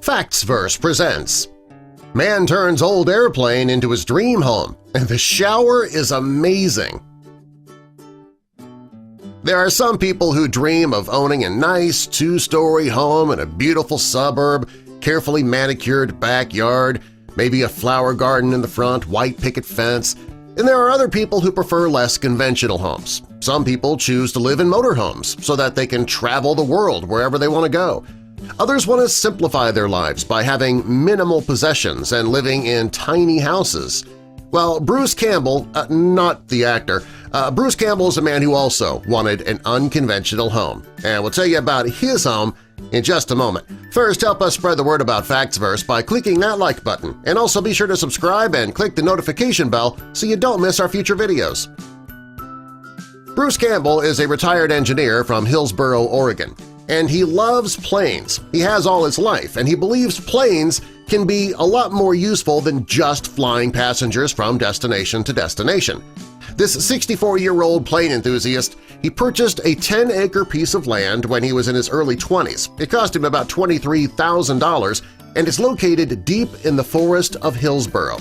Factsverse presents Man turns old airplane into his dream home, and the shower is amazing. There are some people who dream of owning a nice two-story home in a beautiful suburb, carefully manicured backyard, maybe a flower garden in the front, white picket fence, and there are other people who prefer less conventional homes. Some people choose to live in motorhomes so that they can travel the world wherever they want to go. Others want to simplify their lives by having minimal possessions and living in tiny houses. Well, Bruce Campbell, not the actor, Bruce Campbell is a man who also wanted an unconventional home, and we'll tell you about his home in just a moment. First, help us spread the word about Factsverse by clicking that like button, and also be sure to subscribe and click the notification bell so you don't miss our future videos. Bruce Campbell is a retired engineer from Hillsboro, Oregon, and he loves planes. He has all his life, and he believes planes can be a lot more useful than just flying passengers from destination to destination. This 64-year-old plane enthusiast, he purchased a 10-acre piece of land when he was in his early 20s. It cost him about $23,000 and is located deep in the forest of Hillsboro.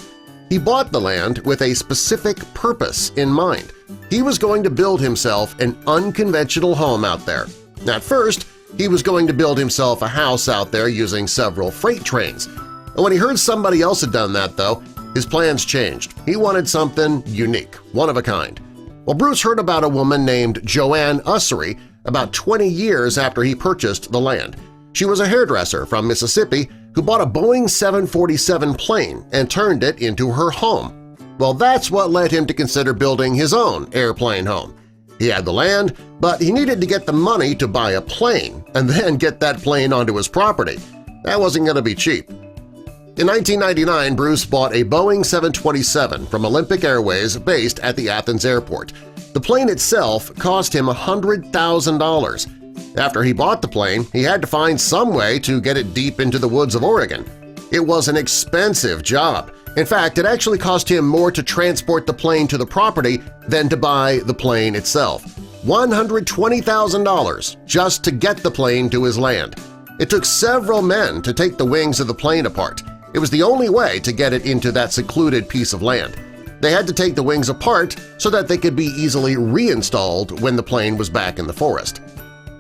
He bought the land with a specific purpose in mind. He was going to build himself an unconventional home out there. At first, he was going to build himself a house out there using several freight trains. And when he heard somebody else had done that, though, his plans changed. He wanted something unique, one of a kind. Well, Bruce heard about a woman named Joanne Ussery about 20 years after he purchased the land. She was a hairdresser from Mississippi who bought a Boeing 747 plane and turned it into her home. Well, that's what led him to consider building his own airplane home. He had the land, but he needed to get the money to buy a plane and then get that plane onto his property. That wasn't going to be cheap. In 1999, Bruce bought a Boeing 727 from Olympic Airways based at the Athens airport. The plane itself cost him $100,000. After he bought the plane, he had to find some way to get it deep into the woods of Oregon. It was an expensive job. In fact, it actually cost him more to transport the plane to the property than to buy the plane itself. $120,000 just to get the plane to his land. It took several men to take the wings of the plane apart. It was the only way to get it into that secluded piece of land. They had to take the wings apart so that they could be easily reinstalled when the plane was back in the forest.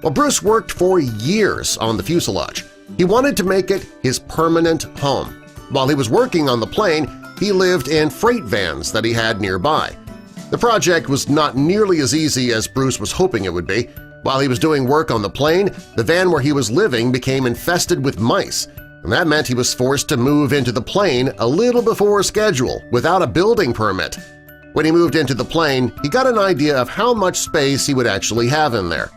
Well, Bruce worked for years on the fuselage. He wanted to make it his permanent home. While he was working on the plane, he lived in freight vans that he had nearby. The project was not nearly as easy as Bruce was hoping it would be. While he was doing work on the plane, the van where he was living became infested with mice, and that meant he was forced to move into the plane a little before schedule without a building permit. When he moved into the plane, he got an idea of how much space he would actually have in there.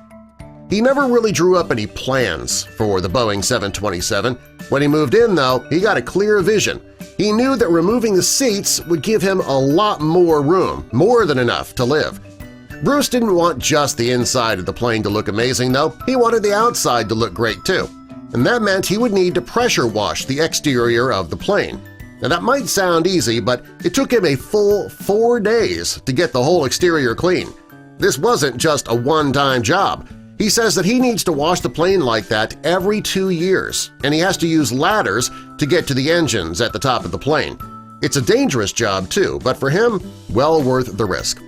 He never really drew up any plans for the Boeing 727. When he moved in, though, he got a clear vision. He knew that removing the seats would give him a lot more room, more than enough to live. Bruce didn't want just the inside of the plane to look amazing, though. He wanted the outside to look great, too. And that meant he would need to pressure wash the exterior of the plane. Now, that might sound easy, but it took him a full 4 days to get the whole exterior clean. This wasn't just a one-time job. He says that he needs to wash the plane like that every 2 years, and he has to use ladders to get to the engines at the top of the plane. It's a dangerous job, too, but for him, well worth the risk.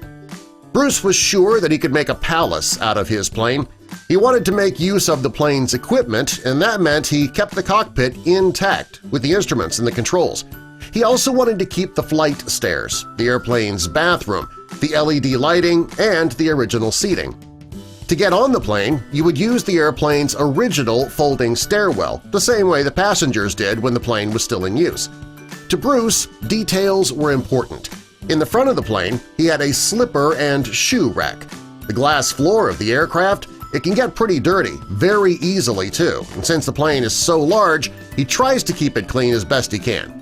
Bruce was sure that he could make a palace out of his plane. He wanted to make use of the plane's equipment, and that meant he kept the cockpit intact with the instruments and the controls. He also wanted to keep the flight stairs, the airplane's bathroom, the LED lighting, and the original seating. To get on the plane, you would use the airplane's original folding stairwell, the same way the passengers did when the plane was still in use. To Bruce, details were important. In the front of the plane, he had a slipper and shoe rack. The glass floor of the aircraft, it can get pretty dirty, very easily too, and since the plane is so large, he tries to keep it clean as best he can.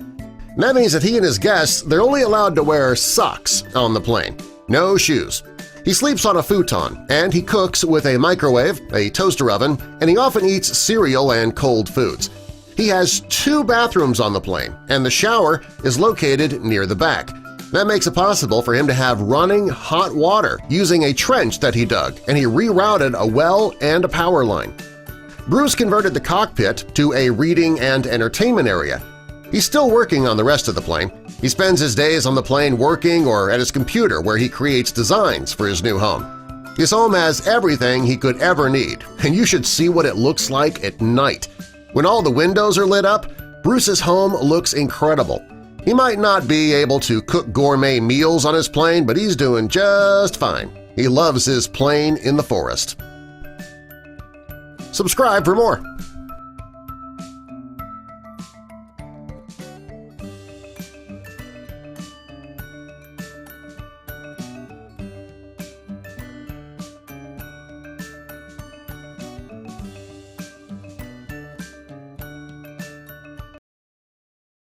And that means that he and his guests, they're only allowed to wear socks on the plane, no shoes. He sleeps on a futon, and he cooks with a microwave, a toaster oven, and he often eats cereal and cold foods. He has 2 bathrooms on the plane, and the shower is located near the back. That makes it possible for him to have running hot water using a trench that he dug, and he rerouted a well and a power line. Bruce converted the cockpit to a reading and entertainment area. He's still working on the rest of the plane. He spends his days on the plane working or at his computer where he creates designs for his new home. His home has everything he could ever need, and you should see what it looks like at night. When all the windows are lit up, Bruce's home looks incredible. He might not be able to cook gourmet meals on his plane, but he's doing just fine. He loves his plane in the forest. Subscribe for more.